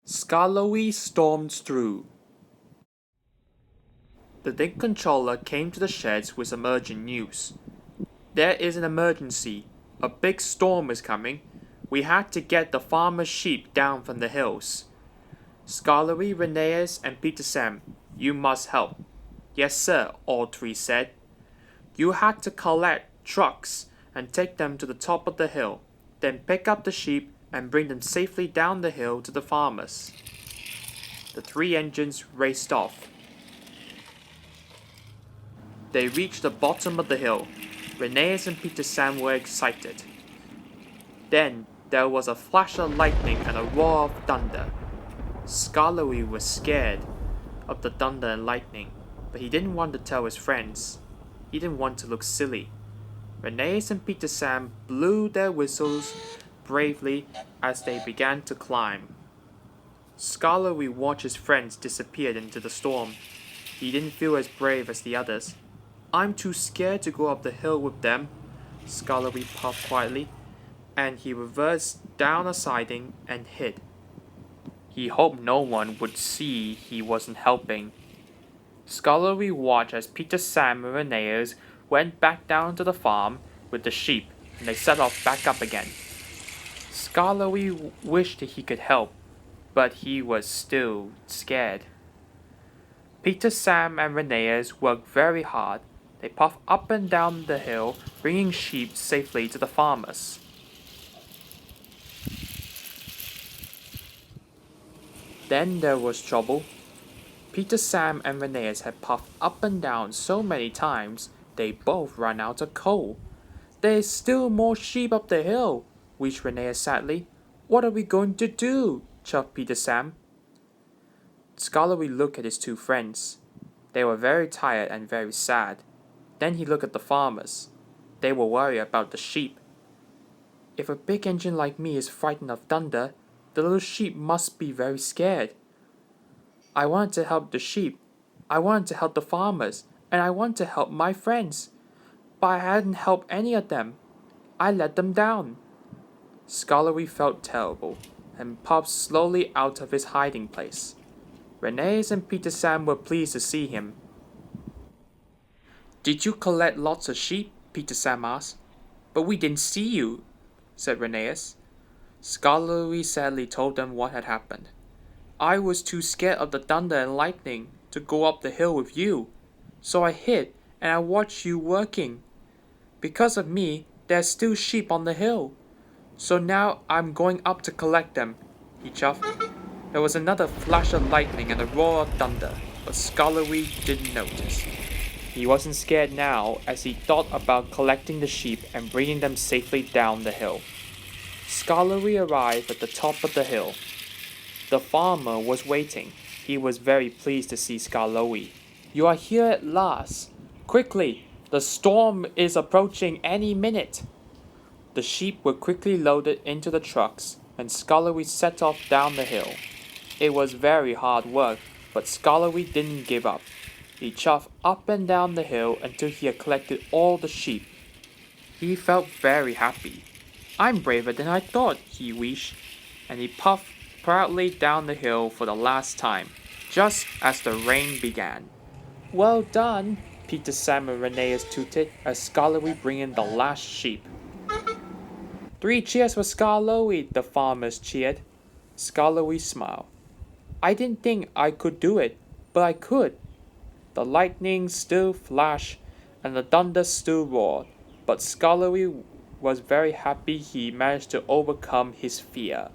Skarloey stormed through. The Dig Controller came to the sheds with some urgent news. There is an emergency. A big storm is coming. We had to get the farmer's sheep down from the hills. Skarloey, Rheneas, and Peter Sam, you must help. Yes, sir, all three said. You had to collect trucks and take them to the top of the hill, then pick up the sheep and bring them safely down the hill to the farmers. The three engines raced off. They reached the bottom of the hill. Rheneas and Peter Sam were excited. Then there was a flash of lightning and a roar of thunder. Skarloey was scared of the thunder and lightning, but he didn't want to tell his friends. He didn't want to look silly. Rheneas and Peter Sam blew their whistles bravely as they began to climb. Skarloey watched his friends disappear into the storm. He didn't feel as brave as the others. I'm too scared to go up the hill with them, Skarloey puffed quietly, and he reversed down a siding and hid. He hoped no one would see he wasn't helping. Skarloey watched as Peter, Sam, and Rheneas went back down to the farm with the sheep, and they set off back up again. Skarloey wished he could help, but he was still scared. Peter, Sam, and Rheneas worked very hard. They puffed up and down the hill, bringing sheep safely to the farmers. Then there was trouble. Peter, Sam, and Rheneas had puffed up and down so many times they both ran out of coal. There's still more sheep up the hill, wheezed Rheneas sadly. What are we going to do? Chuffed Peter Sam. Skarloey looked at his two friends. They were very tired and very sad. Then he looked at the farmers. They were worried about the sheep. If a big engine like me is frightened of thunder, the little sheep must be very scared. I wanted to help the sheep. I wanted to help the farmers. And I want to help my friends. But I hadn't helped any of them. I let them down. Skarloey felt terrible and popped slowly out of his hiding place. Rheneas and Peter Sam were pleased to see him. Did you collect lots of sheep? Peter Sam asked. But we didn't see you, said Rheneas. Skarloey sadly told them what had happened. I was too scared of the thunder and lightning to go up the hill with you. So I hid and I watched you working. Because of me, there's still sheep on the hill. So now I'm going up to collect them, he chuffed. There was another flash of lightning and a roar of thunder, but Skarloey didn't notice. He wasn't scared now as he thought about collecting the sheep and bringing them safely down the hill. Skarloey arrived at the top of the hill. The farmer was waiting. He was very pleased to see Skarloey. You are here at last. Quickly, the storm is approaching any minute. The sheep were quickly loaded into the trucks and Skarloey set off down the hill. It was very hard work, but Skarloey didn't give up. He chuffed up and down the hill until he had collected all the sheep. He felt very happy. I'm braver than I thought, he wished, and he puffed proudly down the hill for the last time, just as the rain began. Well done, Peter, Sam, and Rheneas tooted as Skarloey brought in the last sheep. 3 cheers for Skarloey, the farmers cheered. Skarloey smiled. I didn't think I could do it, but I could. The lightning still flashed and the thunder still roared, but Skarloey was very happy he managed to overcome his fear.